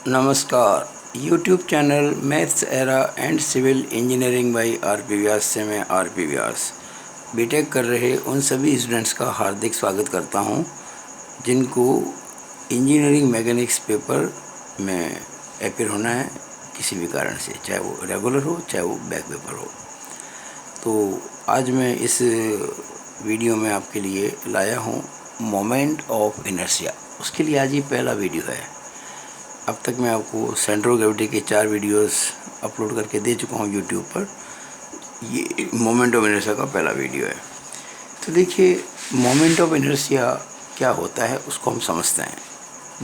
नमस्कार। YouTube channel maths era and civil engineering by R P. Vyas से मैं आर.पी. व्यास BTech कर रहे उन सभी स्टूडेंट्स का हार्दिक स्वागत करता हूं जिनको इंजीनियरिंग मैकेनिक्स पेपर में अपीयर होना है किसी भी कारण से, चाहे वो रेगुलर हो चाहे वो बैक पेपर हो। तो आज मैं इस वीडियो में आपके लिए लाया हूं मोमेंट ऑफ इनर्शिया। उसके लिए आज ही पहला वीडियो है। अब तक मैं आपको सेंटर ऑफ ग्रेविटी के 4 वीडियोस अपलोड करके दे चुका हूँ यूट्यूब पर। ये मोमेंट ऑफ इनर्शिया का पहला वीडियो है। तो देखिए, मोमेंट ऑफ इनर्शिया क्या होता है उसको हम समझते हैं।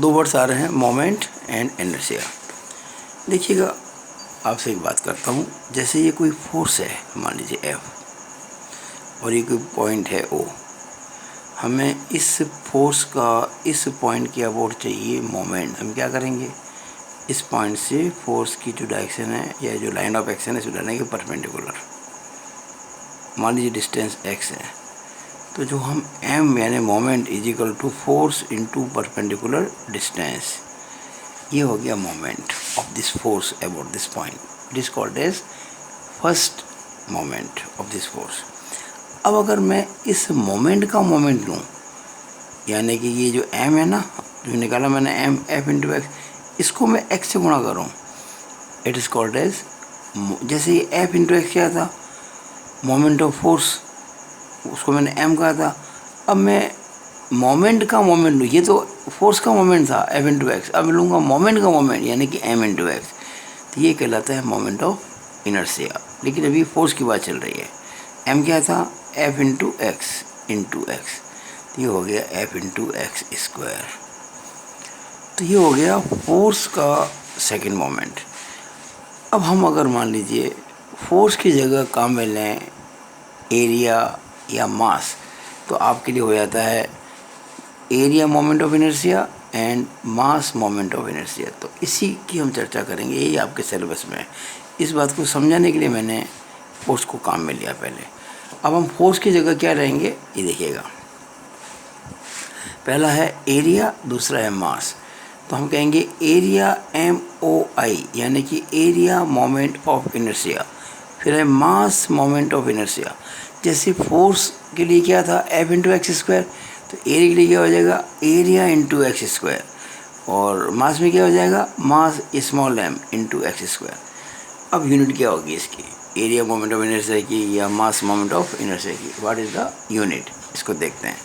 2 वर्ड्स आ रहे हैं, मोमेंट एंड इनर्शिया। देखिएगा, आपसे एक बात करता हूँ। जैसे ये कोई फोर्स है, मान लीजिए F, और ये कोई पॉइंट है O। हमें इस फोर्स का इस पॉइंट के अबाउट चाहिए मोमेंट। हम क्या करेंगे, इस पॉइंट से फोर्स की जो डायरेक्शन है या जो लाइन ऑफ एक्शन है इसको डालेंगे परपेंडिकुलर। मान लीजिए डिस्टेंस x है, तो जो हम m यानी moment is equal to force into perpendicular distance, ये हो गया moment of this force about this point. It is called as first moment of this force. अब अगर मैं इस मोमेंट का मोमेंट लूँ, यानी कि ये जो m है ना, जो निकाला मैंने m f इंटू एक्स, इसको मैं x से गुणा करूँ, इट इज़ कॉल्ड एज, जैसे ये f इंटू एक्स क्या था, मोमेंट ऑफ फोर्स, उसको मैंने m कहा था। अब मैं मोमेंट का मोमेंट लूँ, ये तो फोर्स का मोमेंट था f इंटू एक्स, अब लूँगा मोमेंट का मोमेंट यानी कि m इंटू एक्स, तो ये कहलाता है मोमेंट ऑफ इनर्शिया। लेकिन अभी फोर्स की बात चल रही है। m क्या था, f इंटू एक्स, ये हो गया f इंटू एक्स स्क्वायर। तो ये हो गया फोर्स का सेकंड मोमेंट। अब हम अगर मान लीजिए फोर्स की जगह काम में लें एरिया या मास, तो आपके लिए हो जाता है area moment of inertia and mass moment of inertia. तो इसी की हम चर्चा करेंगे, यही आपके सिलेबस में है। इस बात को समझाने के लिए मैंने फोर्स को काम में लिया पहले। अब हम फोर्स की जगह क्या रहेंगे, ये देखिएगा। पहला है एरिया, दूसरा है मास। तो हम कहेंगे एरिया MOI यानी कि एरिया मोमेंट ऑफ इनर्शिया, फिर है मास मोमेंट ऑफ इनर्शिया। जैसे फोर्स के लिए क्या था, F इंटू एक्स स्क्वायर, तो एरिया के लिए क्या हो जाएगा, एरिया इंटू एक्स स्क्वायर, और मास में क्या हो जाएगा, mass small m into x square. अब यूनिट क्या होगी इसकी, एरिया मोमेंट ऑफ इनर्शिया की या मास मोमेंट ऑफ इनर्शिया की, व्हाट इज़ द यूनिट, इसको देखते हैं।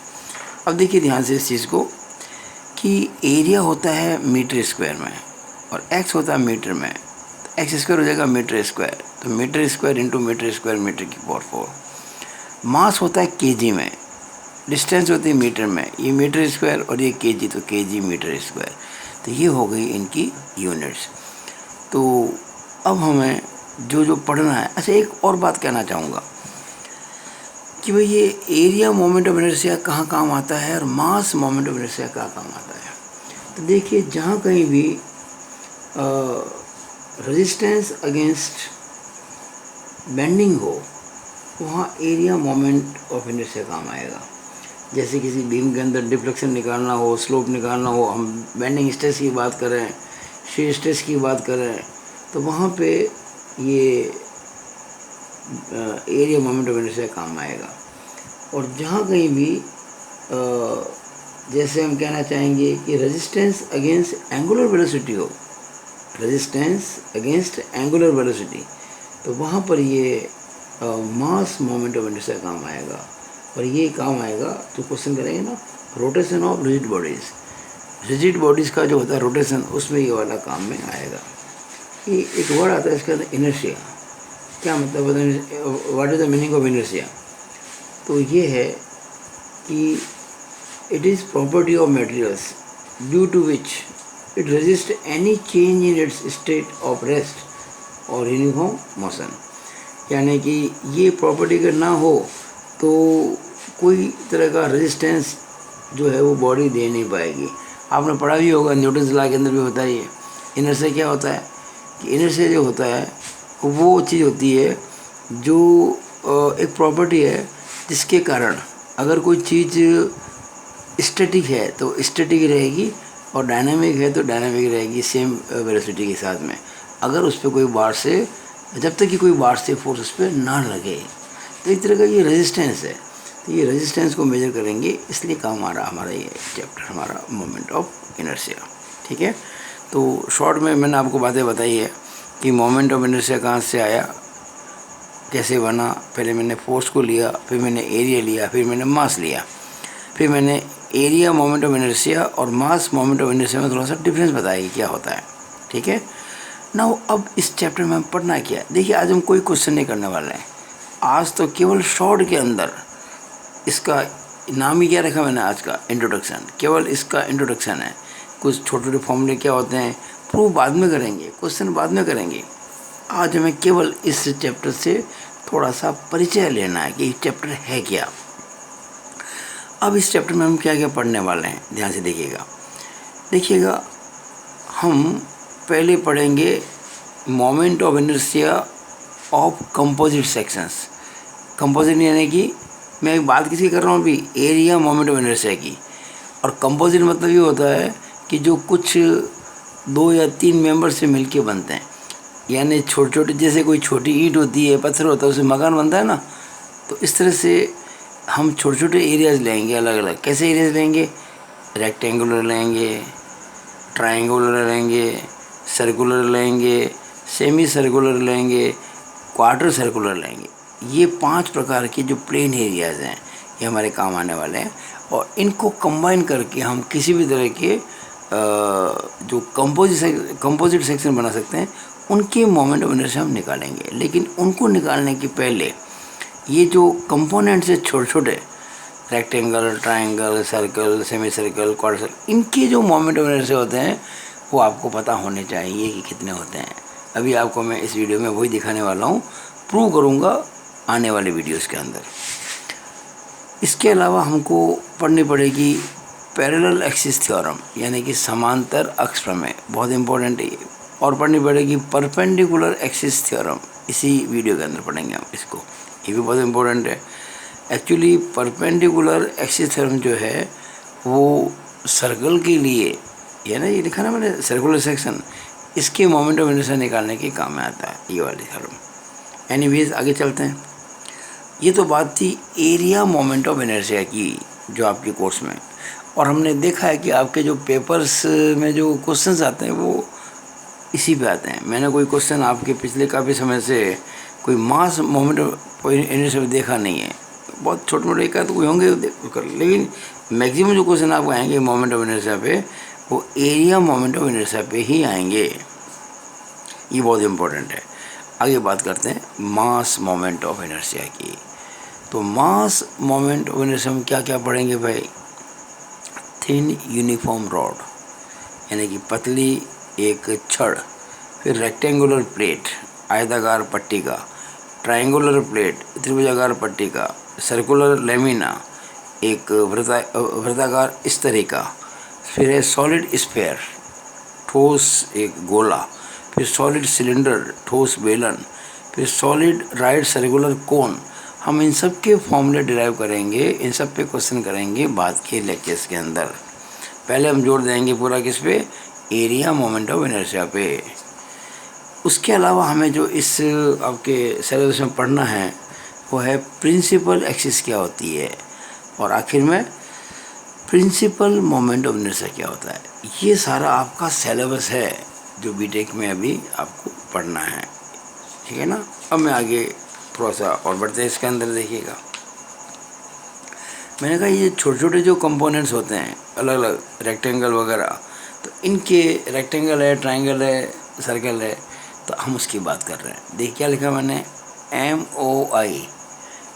अब देखिए ध्यान से इस चीज़ को कि एरिया होता है मीटर स्क्वायर में और x होता है मीटर में, तो एक्स स्क्वायर हो जाएगा मीटर स्क्वायर, तो meter square into meter square meter की पावर 4। मास होता है केजी में, डिस्टेंस होती है मीटर में, ये मीटर स्क्वायर और ये केजी, तो केजी मीटर स्क्वायर। तो ये हो गई इनकी यूनिट्स। तो अब हमें जो जो पढ़ना है, अच्छा एक और बात कहना चाहूँगा कि भाई ये एरिया मोमेंट ऑफ इनर्शिया कहाँ काम आता है और मास मोमेंट ऑफ इनर्शिया कहाँ काम आता है। तो देखिए, जहाँ कहीं भी रेजिस्टेंस अगेंस्ट बेंडिंग हो, वहाँ एरिया मोमेंट ऑफ इनर्शिया काम आएगा। जैसे किसी बीम के अंदर डिफ्लेक्शन निकालना हो, स्लोप निकालना हो, हम बेंडिंग स्ट्रेस की बात करें, शीयर स्ट्रेस की बात करें, तो वहाँ पे ये एरिया मोमेंट ऑफ इनर्शिया काम आएगा। और जहाँ कहीं भी जैसे हम कहना चाहेंगे कि रेजिस्टेंस अगेंस्ट एंगुलर वेलोसिटी हो, रेजिस्टेंस अगेंस्ट एंगुलर वेलोसिटी, तो वहाँ पर ये मास मोमेंट ऑफ इनर्शिया काम आएगा। और ये काम आएगा तो क्वेश्चन करेंगे ना, rotation of rigid bodies, rigid bodies का जो होता है रोटेशन, उसमें ये वाला काम में आएगा। ये एक वर्ड आता है इसका, इनर्शिया। क्या मतलब, what is the meaning of inertia? तो ये है कि it is property of materials due to which it resist any change in its state of rest और यूनिफॉर्म मोशन। यानी कि ये प्रॉपर्टी अगर ना हो तो कोई तरह का रेजिस्टेंस जो है वो बॉडी दे नहीं पाएगी। आपने पढ़ा भी होगा, न्यूटन्स लॉ के अंदर भी होता है ये। इनर्शिया क्या होता है कि इनर्शिया जो होता है वो चीज़ होती है जो एक प्रॉपर्टी है जिसके कारण अगर कोई चीज़ स्टैटिक है तो स्टैटिक रहेगी, और डायनामिक है तो डायनामिक रहेगी सेम वेलोसिटी के साथ में, अगर उस पर कोई बाहर से, जब तक कि कोई बाहर से फोर्स उस पर ना लगे। तो एक तरह का ये रेजिस्टेंस है, तो ये रेजिस्टेंस को मेजर करेंगे, इसलिए काम आ रहा हमारा ये चैप्टर, हमारा मोमेंट ऑफ इनर्शिया। ठीक है, तो शॉर्ट में मैंने आपको बातें बताई है कि मोमेंट ऑफ इनर्शिया कहाँ से आया, कैसे बना। पहले मैंने फोर्स को लिया, फिर मैंने एरिया लिया, फिर मैंने मास लिया, फिर मैंने एरिया मोमेंट ऑफ इनर्शिया और मास मोमेंट ऑफ इनर्शिया में थोड़ा सा डिफरेंस बताया कि क्या होता है। ठीक है ना। अब इस चैप्टर में हम पढ़ना क्या है, देखिए आज हम कोई क्वेश्चन नहीं करने वाले हैं। आज तो केवल शॉर्ट के अंदर, इसका नाम ही क्या रखा मैंने आज का, इंट्रोडक्शन, केवल इसका इंट्रोडक्शन है। कुछ छोटे छोटे फॉर्मूले क्या होते हैं प्रूव बाद में करेंगे, क्वेश्चन बाद में करेंगे। आज हमें केवल इस चैप्टर से थोड़ा सा परिचय लेना है कि चैप्टर है क्या। अब इस चैप्टर में हम क्या क्या पढ़ने वाले हैं, ध्यान से देखिएगा। हम पहले पढ़ेंगे moment of inertia of composite sections. Composite यानी कि मैं एक बात किसकी कर रहा हूँ अभी, एरिया मोमेंट ऑफ इनर्शिया की। और कंपोजिट मतलब ये होता है कि जो कुछ 2 या 3 मेंबर से मिलके बनते हैं, यानी छोटे छोटे, जैसे कोई छोटी ईंट होती है, पत्थर होता है, उससे मकान बनता है ना। तो इस तरह से हम छोटे छोटे एरियाज़ लेंगे, अलग अलग। कैसे एरियाज़ लेंगे, रेक्टेंगुलर लेंगे, ट्रायंगुलर लेंगे, सर्कुलर लेंगे, सेमी सर्कुलर लेंगे, क्वार्टर सर्कुलर लेंगे। ये 5 प्रकार के जो प्लेन एरियाज़ हैं ये हमारे काम आने वाले हैं। और इनको कंबाइन करके हम किसी भी तरह के जो कंपोजिट सेक्शन बना सकते हैं, उनके मोमेंट ऑफ इनर्शिया हम निकालेंगे। लेकिन उनको निकालने के पहले ये जो कंपोनेंट्स है छोटे छोटे, rectangle, triangle, circle, semi circle, quarter circle, इनके जो मोमेंट ऑफ इनर्शिया होते हैं वो आपको पता होने चाहिए कि कितने होते हैं। अभी आपको मैं इस वीडियो में वही दिखाने वाला हूँ, प्रूव करूँगा आने वाले वीडियोस के अंदर। इसके अलावा हमको पढ़नी पड़ेगी पैरेलल एक्सिस थ्योरम, यानी कि समांतर अक्ष प्रमेय, बहुत इंपॉर्टेंट है ये। और पढ़नी पड़ेगी परपेंडिकुलर एक्सिस थ्योरम, इसी वीडियो के अंदर पढ़ेंगे हम इसको, ये भी बहुत इंपॉर्टेंट है। एक्चुअली परपेंडिकुलर एक्सिस थ्योरम जो है वो सर्कल के लिए, ये ना, ये लिखा ना मैंने, सर्कुलर सेक्शन, इसके मोमेंट ऑफ इनर्शिया निकालने के काम में आता है ये वाली थ्योरम। एनीवेज आगे चलते हैं। ये तो बात थी एरिया मोमेंट ऑफ इनर्शिया की, जो आपके कोर्स में। और हमने देखा है कि आपके जो पेपर्स में जो क्वेश्चंस आते हैं वो इसी पे आते हैं। मैंने कोई क्वेश्चन आपके पिछले काफ़ी समय से कोई मास मोमेंट ऑफ इनर्शिया देखा नहीं है। बहुत छोटे मोटे का तो कोई होंगे कर, लेकिन मैक्सिमम जो क्वेश्चन आपको आएंगे मोमेंट ऑफ इनर्शिया पे, वो एरिया मोमेंट ऑफ इनर्शिया पे ही आएंगे। ये बहुत इंपॉर्टेंट है। आगे बात करते हैं मास मोमेंट ऑफ इनर्शिया की। तो मास मोमेंट ऑफ इनर्शिया में क्या क्या पढ़ेंगे भाई, थिन यूनिफॉर्म रॉड, यानी कि पतली एक छड़, फिर रेक्टेंगुलर प्लेट, आयताकार पट्टी का, ट्रायंगुलर प्लेट, त्रिभुजाकार पट्टी का, सर्कुलर लेमिना, एक वृत्ताकार इस तरह का, फिर है सॉलिड स्फीयर, ठोस एक गोला, फिर सॉलिड सिलेंडर, ठोस बेलन, फिर सॉलिड राइट सर्कुलर कोन। हम इन सब के फॉर्मूले डिराइव करेंगे, इन सब पे क्वेश्चन करेंगे बाद के लेक्चर्स के अंदर। पहले हम जोड़ देंगे पूरा किस पे, एरिया मोमेंट ऑफ इनर्शिया पे। उसके अलावा हमें जो इस आपके सिलेबस में पढ़ना है वो है प्रिंसिपल एक्सिस क्या होती है, और आखिर में प्रिंसिपल मोमेंट ऑफ इनर्शिया क्या होता है। ये सारा आपका सिलेबस है जो बीटेक में अभी आपको पढ़ना है, ठीक है ना। अब मैं आगे थोड़ा सा और बढ़ते हैं इसके अंदर। देखिएगा, मैंने कहा ये छोटे छोटे जो कंपोनेंट्स होते हैं अलग अलग, रेक्टेंगल वगैरह, तो इनके रेक्टेंगल है, ट्रायंगल है, सर्कल है, तो हम उसकी बात कर रहे हैं। देखिए क्या लिखा मैंने, MOI,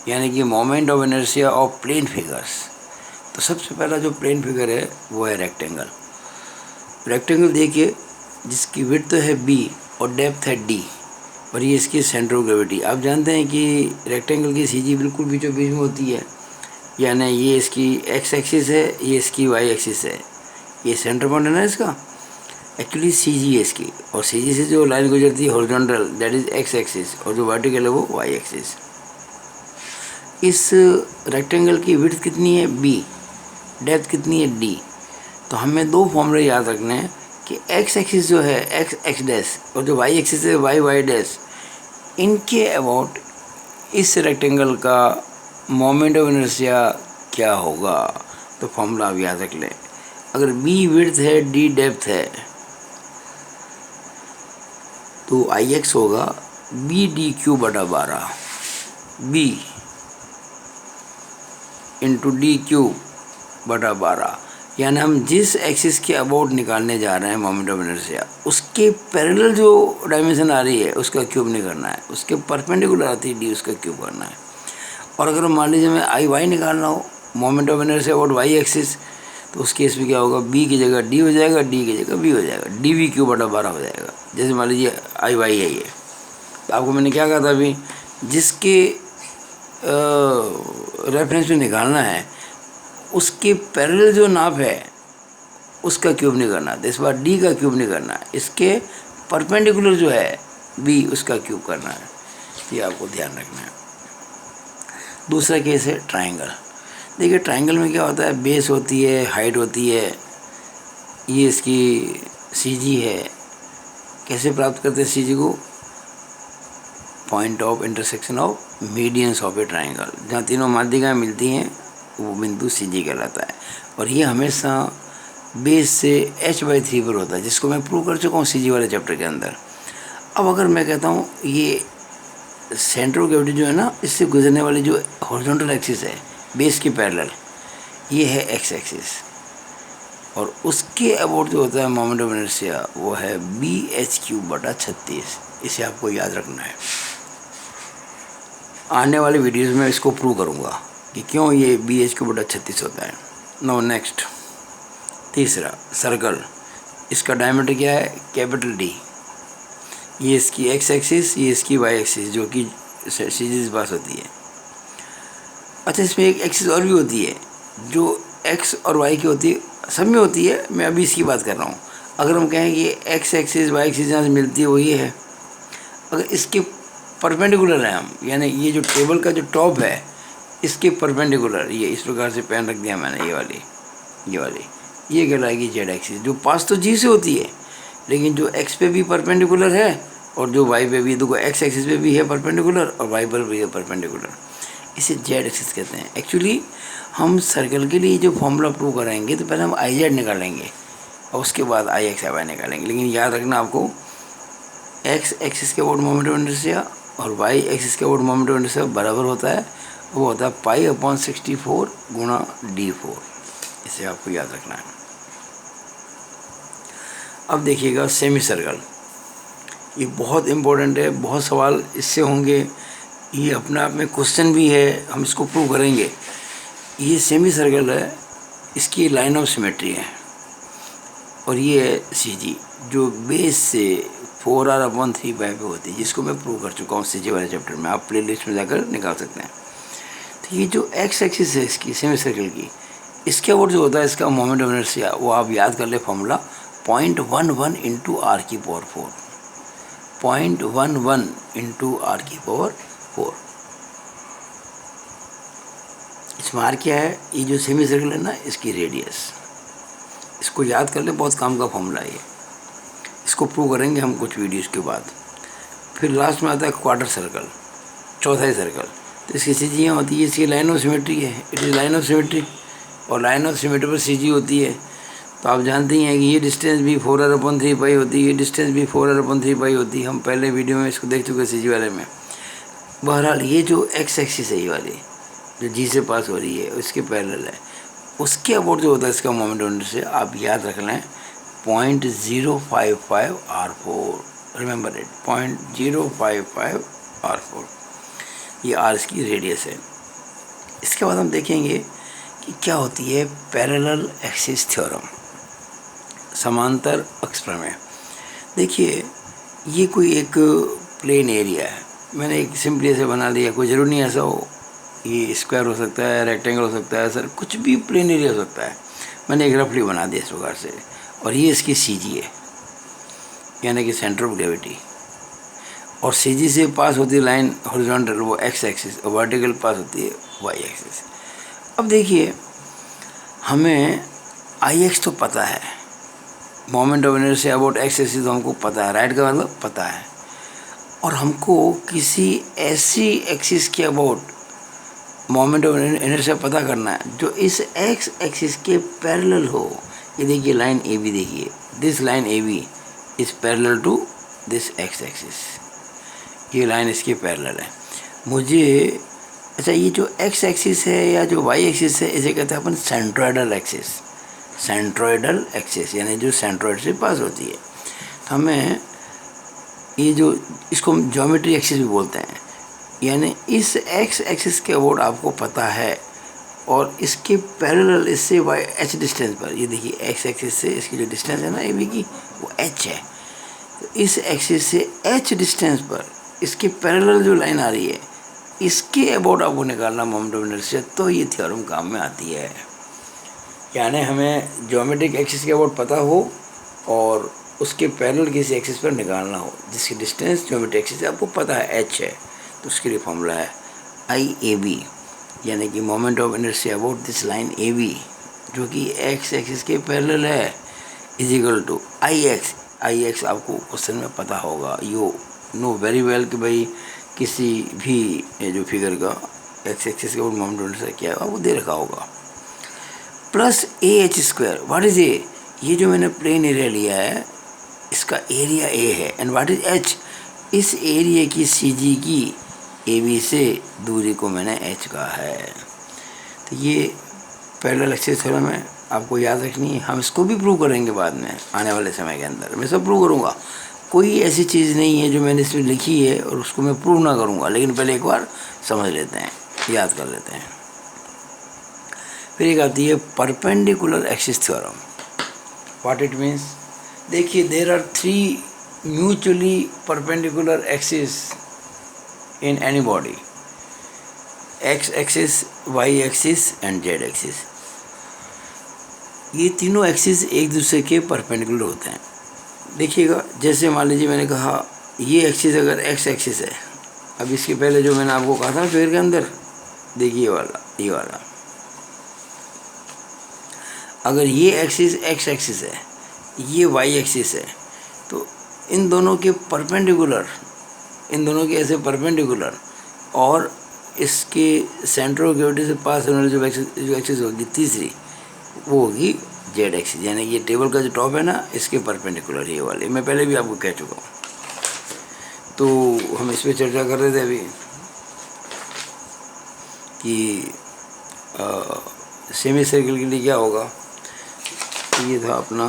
यानी कि moment of inertia of plane figures. तो सबसे पहला जो प्लेन फिगर है वो है रेक्टेंगल। रेक्टेंगल देखिए, जिसकी विड्थ है B और डेप्थ है D, और ये इसकी सेंटर ऑफ ग्रेविटी। आप जानते हैं कि रेक्टेंगल की CG बिल्कुल बीचों बीच में होती है, यानी ये इसकी X एक्सिस है, ये इसकी Y एक्सिस है, ये सेंटर पॉइंट है ना इसका। एक्चुअली CG है इसकी, और CG से जो लाइन गुजरती है horizontal, that is X axis, और जो वर्टिकल है वो Y एक्सिस। इस रेक्टेंगल की विड्थ कितनी है B, डेप्थ कितनी है D, तो हमें दो फॉर्मूले याद रखने हैं कि एक्स एक्सिस जो है एक्स एक्स डैश और जो वाई एक्सिस है वाई वाई डैश, इनके अबाउट इस रेक्टेंगल का मोमेंट ऑफ इनर्शिया क्या होगा। तो फॉर्मूला आप याद रख लें। अगर बी विड्थ है, डी डेप्थ है, तो आई एक्स होगा बी डी क्यू बटा 12, बी इंटू डी क्यू बटा 12। यानी हम जिस एक्सिस के अबाउट निकालने जा रहे हैं मोमेंट ऑफ इनर्शिया, उसके पैरेलल जो डायमेंशन आ रही है उसका क्यूब नहीं करना है, उसके परपेंडिकुलर आती है डी, उसका क्यूब करना है। और अगर मान लीजिए मैं आई वाई निकालना हो moment of inertia about Y axis, तो उस केस में क्या होगा, बी की जगह डी हो जाएगा, डी की जगह बी हो जाएगा, डी वी क्यू बटा 12 हो जाएगा। जैसे मान लीजिए आई वाई है ये, तो आपको मैंने क्या कहा था अभी, जिसके रेफरेंस में निकालना है उसके पैरेलल जो नाप है उसका क्यूब नहीं करना, तो इस बार डी का क्यूब नहीं करना है, इसके परपेंडिकुलर जो है बी उसका क्यूब करना है। ये आपको ध्यान रखना है। दूसरा केस है ट्रायंगल। देखिए ट्रायंगल में क्या होता है, बेस होती है, हाइट होती है, ये इसकी सी जी है। कैसे प्राप्त करते हैं सी जी को, point of intersection of medians of A triangle, जहाँ तीनों माध्यिकाएँ मिलती हैं वो बिंदु सी जी कहलाता है। और ये हमेशा बेस से h/3 पर होता है, जिसको मैं प्रूव कर चुका हूँ सी जी वाले चैप्टर के अंदर। अब अगर मैं कहता हूँ ये सेंटर ऑफ ग्रेविटी जो है ना, इससे गुजरने वाली जो हॉरिजॉन्टल एक्सिस है बेस के पैरेलल, ये है एक्स एक्सिस, और उसके अबाउट जो होता है मोमेंट ऑफ इनर्शिया वो है बी एच क्यूब बटा 36। इसे आपको याद रखना है। आने वाले वीडियोज़ में इसको प्रूव करूँगा कि क्यों ये बी एच क्यूब बटा 36 होता है। नो नेक्स्ट, तीसरा सर्कल। इसका डायमीटर क्या है, कैपिटल डी। ये इसकी एक्स एक्सिस, ये इसकी वाई एक्सिस, जो कि सीरीज पास होती है। अच्छा, इसमें एक एक्सिस और भी होती है जो एक्स और वाई की होती है, सब में होती है, मैं अभी इसकी बात कर रहा हूँ। अगर हम कहें कि एक्स एक्सिस वाई एक्सिस जहाँ से मिलती है वो ये है, अगर इसके परपेंडिकुलर है हम, यानी ये जो टेबल का जो टॉप है इसके परपेंडिकुलर, ये इस प्रकार से पेन रख दिया मैंने, ये वाली ये कहलाएगी जेड एक्सिस, जो पास तो जी से होती है लेकिन जो एक्स पे भी परपेंडिकुलर है और जो वाई पे भी, देखो एक्स एक्सिस पे भी है परपेंडिकुलर और वाई पर भी है परपेंडिकुलर, इसे जेड एक्सिस कहते हैं। एक्चुअली हम सर्कल के लिए जो फॉर्मूला प्रूव कराएंगे तो पहले हम आई जेड निकालेंगे और उसके बाद आई एक्स आई वाई निकालेंगे। लेकिन याद रखना आपको, एक्स एक्सिस के अबाउट मोमेंट ऑफ इनर्शिया और वाई एक्सिस के अबाउट मोमेंट ऑफ इनर्शिया बराबर होता है, वो होता है π/64 गुणा d4। इसे आपको याद रखना है। अब देखिएगा सेमी सर्कल, ये बहुत इम्पोर्टेंट है, बहुत सवाल इससे होंगे, ये अपने आप में क्वेश्चन भी है, हम इसको प्रूव करेंगे। ये सेमी सर्कल है, इसकी लाइन ऑफ सिमेट्री है और ये है सी जी, जो बेस से 4r/3π पे होती है, जिसको मैं प्रूव कर चुका हूँ सी जी वाले चैप्टर में, आप प्ले लिस्ट में जाकर निकाल सकते हैं। तो ये जो एक्स एक्सिस है इसकी सेमी सर्कल की, इसके अबाउट जो होता है इसका मोमेंट ऑफ इनर्शिया, वो आप याद कर ले फॉर्मूला 0.11 इंटू r की पावर 4, 0.11 इंटू r की पावर 4। इसमें r क्या है, ये जो सेमी सर्कल है ना इसकी रेडियस, इसको याद कर ले, बहुत काम का फॉर्मूला है ये। इसको प्रूव करेंगे हम कुछ वीडियोज़ के बाद। फिर लास्ट में आता है क्वार्टर सर्कल, चौथाई सर्कल। तो इसकी सी जी होती है, इसकी लाइन ऑफ सिमेट्री है, it is line of symmetry, और लाइन ऑफ सिमेट्री पर सी जी होती है। तो आप जानते ही हैं कि ये डिस्टेंस भी 4r/3π होती है, ये डिस्टेंस भी 4r/3π होती है। हम पहले वीडियो में इसको देख चुके हैं सी जी वाले में। बहरहाल ये जो एक्स एक्सिस है, ये वाली जो जी से पास हो रही है उसके पैरेलल है, उसके अबाउट जो होता है इसका मोमेंट ऑफ इनर्शिया, आप याद रख लें 0.055 r4। रिमेंबर इट, 0.055 r4, ये आर इसकी रेडियस है। इसके बाद हम देखेंगे कि क्या होती है पैरेलल एक्सिस थ्योरम, समांतर अक्ष प्रमेय। देखिए ये कोई एक प्लेन एरिया है, मैंने एक सिंपली ऐसे बना लिया, कोई ज़रूरी नहीं ऐसा हो, ये स्क्वायर हो सकता है, रेक्टेंगल हो सकता है, सर कुछ भी प्लेन एरिया हो सकता है। मैंने एक रफली बना दिया इस प्रकार से, और ये इसकी सी जी है, यानी कि सेंटर ऑफ ग्रेविटी, और सी जी से पास होती है लाइन हॉरिजॉन्टल, वो एक्स एक्सिस, और वर्टिकल पास होती है वाई एक्सिस। अब देखिए हमें आई एक्स तो पता है, moment of inertia about x axis तो हमको पता है, राइट का मतलब पता है, और हमको किसी ऐसी एक्सिस के अबाउट मोमेंट ऑफ इनर्शिया पता करना है जो इस एक्स एक्सिस के पैरेलल हो। ये देखिए लाइन ए बी, देखिए this line A B is parallel to this X axis, ये लाइन इसके पैरेलल है। मुझे अच्छा, ये जो एक्स एक्सिस है या जो वाई एक्सिस है इसे कहते हैं अपन सेंट्रोइडल एक्सिस, सेंट्रोइडल एक्सिस यानी जो सेंट्रोइड से पास होती है। तो हमें ये जो इसको हम ज्योमेट्री एक्सिस भी बोलते हैं, यानी इस एक्स एक्सिस के अबाउट आपको पता है और इसके पैरेलल इससे वाई एच डिस्टेंस पर, ये देखिए एक्स एक्सिस से इसकी जो डिस्टेंस है ना ए बी की वो एच है, तो इस एक्सिस से एच डिस्टेंस पर इसके पैरेलल जो लाइन आ रही है इसके अबाउट आपको निकालना मोमेंट ऑफ इनर्शिया, तो ये थ्योरम काम में आती है। यानी हमें ज्योमेट्रिक एक्सिस के अबाउट पता हो और उसके पैरेलल किसी एक्सिस पर निकालना हो जिसकी डिस्टेंस ज्योमेट्रिक एक्सिस से आपको पता है एच है, तो उसके लिए फॉर्मूला है आई ए बी, यानी कि moment of inertia about this line A B जो कि एक्स एक्सिस के पैरेलल है is equal to I X. I X आपको क्वेश्चन में पता होगा, यू नो वेरी वेल कि भाई किसी भी जो फिगर का एक्स एक्सिस के ऊपर मोमेंट ऑफ इनर्शिया क्या है वो दे रखा होगा, plus A H square. What is a? ये जो मैंने प्लेन एरिया लिया है इसका एरिया ए है, एंड व्हाट इज एच? इस एरिया की सी जी की ए बी से दूरी को मैंने एच कहा है। तो ये पैरेलल एक्सिस थ्योरम है, आपको याद रखनी है। हम इसको भी प्रूव करेंगे बाद में आने वाले समय के अंदर, मैं सब प्रूव करूँगा। कोई ऐसी चीज़ नहीं है जो मैंने इसमें लिखी है और उसको मैं प्रूव ना करूँगा, लेकिन पहले एक बार समझ लेते हैं, याद कर लेते हैं। फिर एक आती है perpendicular axis theorem. What it means? देखिए there are 3 mutually perpendicular axis in any body, x axis, y axis and z axis। ये तीनों एक्सिस एक दूसरे के परपेंडिकुलर होते हैं। देखिएगा, जैसे मान लीजिए मैंने कहा ये एक्सिस अगर x एक्सिस है, अब इसके पहले जो मैंने आपको कहा था फिगर के अंदर, देखिए ये वाला अगर ये एक्सिस x एक्सिस है, ये y एक्सिस है, तो इन दोनों के परपेंडिकुलर, इन दोनों के ऐसे परपेंडिकुलर और इसके सेंटर ऑफ ग्रेविटी से पास होने वाली जो एक्सिस होगी तीसरी, वो होगी जेड एक्सिस, यानी ये टेबल का जो टॉप है ना इसके परपेंडिकुलर ये वाले, मैं पहले भी आपको कह चुका हूँ। तो हम इस पर चर्चा कर रहे थे अभी कि सेमी सर्कल के लिए क्या होगा। ये था अपना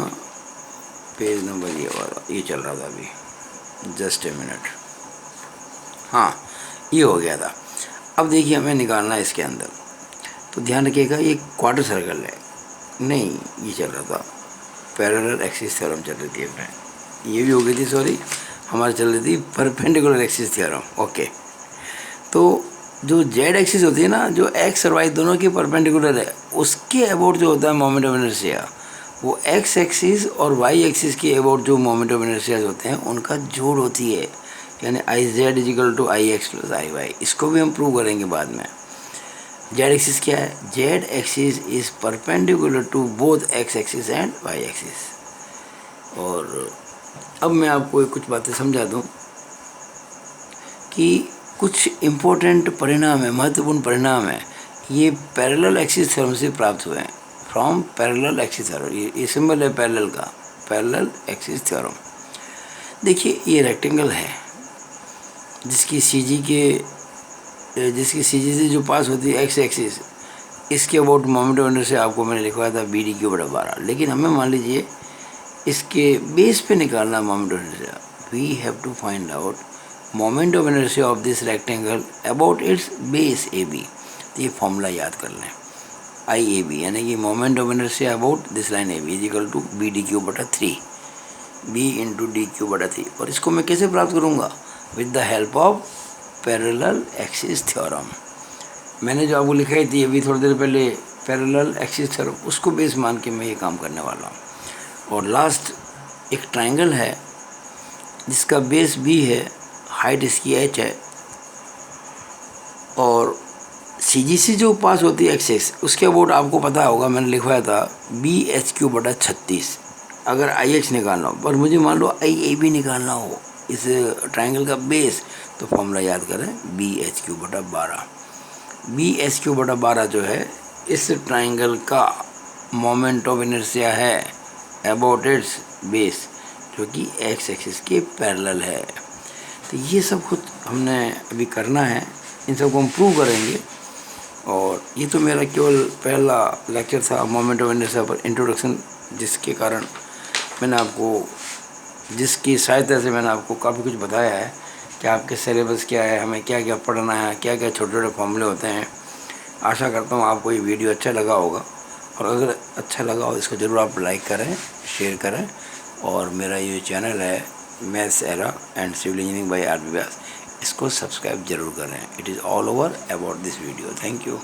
पेज नंबर ये वाला, ये चल रहा था अभी, जस्ट ए मिनट, हाँ ये हो गया था। अब देखिए हमें निकालना है इसके अंदर, तो ध्यान रखिएगा ये क्वार्टर सर्कल है, नहीं ये चल रहा था पैरेलल एक्सिस थ्योरम चल रही थी अपने, ये भी हो गई थी, सॉरी हमारी चल रही थी परपेंडिकुलर एक्सिस थ्योरम। ओके, तो जो जेड एक्सिस होती है ना, जो एक्स और वाई दोनों की परपेंडिकुलर है, उसके अबाउट जो होता है मोमेंट ऑफ इनर्शिया, वो एक्स एक्सिस और वाई एक्सिस के अबाउट जो मोमेंट ऑफ इनर्शिया होते हैं उनका जोड़ होती है, यानी I Z equal to I X plus I Y. इसको भी हम प्रूव करेंगे बाद में। जेड एक्सिस क्या है? Z axis is perpendicular to both X axis and Y axis. और अब मैं आपको कुछ बातें समझा दूं कि कुछ इम्पोर्टेंट परिणाम है, महत्वपूर्ण परिणाम है, ये पैरेलल एक्सिस थ्योरम से प्राप्त हुए हैं, फ्रॉम पैरेलल एक्सिस थ्योरम। ये सिंबल है पैरेलल का, पैरेलल एक्सिस थ्योरम। देखिए ये रेक्टेंगल है जिसकी सी जी से जो पास होती है एक्स एक्सिस, इसके अबाउट मोमेंट ऑफ इनर्शिया आपको मैंने लिखवाया था बी डी क्यू बटा 12, लेकिन हमें मान लीजिए इसके बेस पे निकालना moment of inertia. We have to find out moment of inertia of this rectangle about its base A B. तो ये फॉर्मूला याद कर लें, आई ए बी, यानी कि moment of inertia about this line A B is equal to B D cube बटा 3, B into D cube बटा 3। और इसको मैं कैसे प्राप्त करूँगा? With the help of parallel axis theorem. मैंने जो आपको लिखाई थी अभी थोड़ी देर पहले पैरेलल एक्सिस थ्योरम, उसको बेस मान के मैं ये काम करने वाला हूँ। और लास्ट एक ट्रायंगल है जिसका बेस बी है, हाइट इसकी एच है और सीजीसी जो पास होती है एक्सेस, उसके अबाउट आपको पता होगा, मैंने लिखवाया था BHQ/36। अगर IX निकालना हो, पर मुझे मान लो IA भी निकालना हो इस ट्राइंगल का बेस, तो फॉर्मूला याद करें BHQ/12। BHQ/12 जो है इस ट्राइंगल का मोमेंट ऑफ इनर्शिया है अबाउट इट्स बेस, जो कि एक्स एक्सिस के पैरेलल है। तो ये सब खुद हमने अभी करना है, इन सबको हम प्रूव करेंगे। और ये तो मेरा केवल पहला लेक्चर था मोमेंट ऑफ इनर्शिया पर इंट्रोडक्शन, जिसके कारण मैंने आपको, जिसकी सहायता से मैंने आपको काफ़ी कुछ बताया है कि आपके सिलेबस क्या है, हमें क्या क्या पढ़ना है, क्या क्या छोटे छोटे फॉर्मूले होते हैं। आशा करता हूँ आपको ये वीडियो अच्छा लगा होगा, और अगर अच्छा लगा हो इसको ज़रूर आप लाइक करें, शेयर करें। और मेरा ये चैनल है maths era and civil engineering by RP Vyas, इसको सब्सक्राइब जरूर करें। It is all over about this video. Thank you.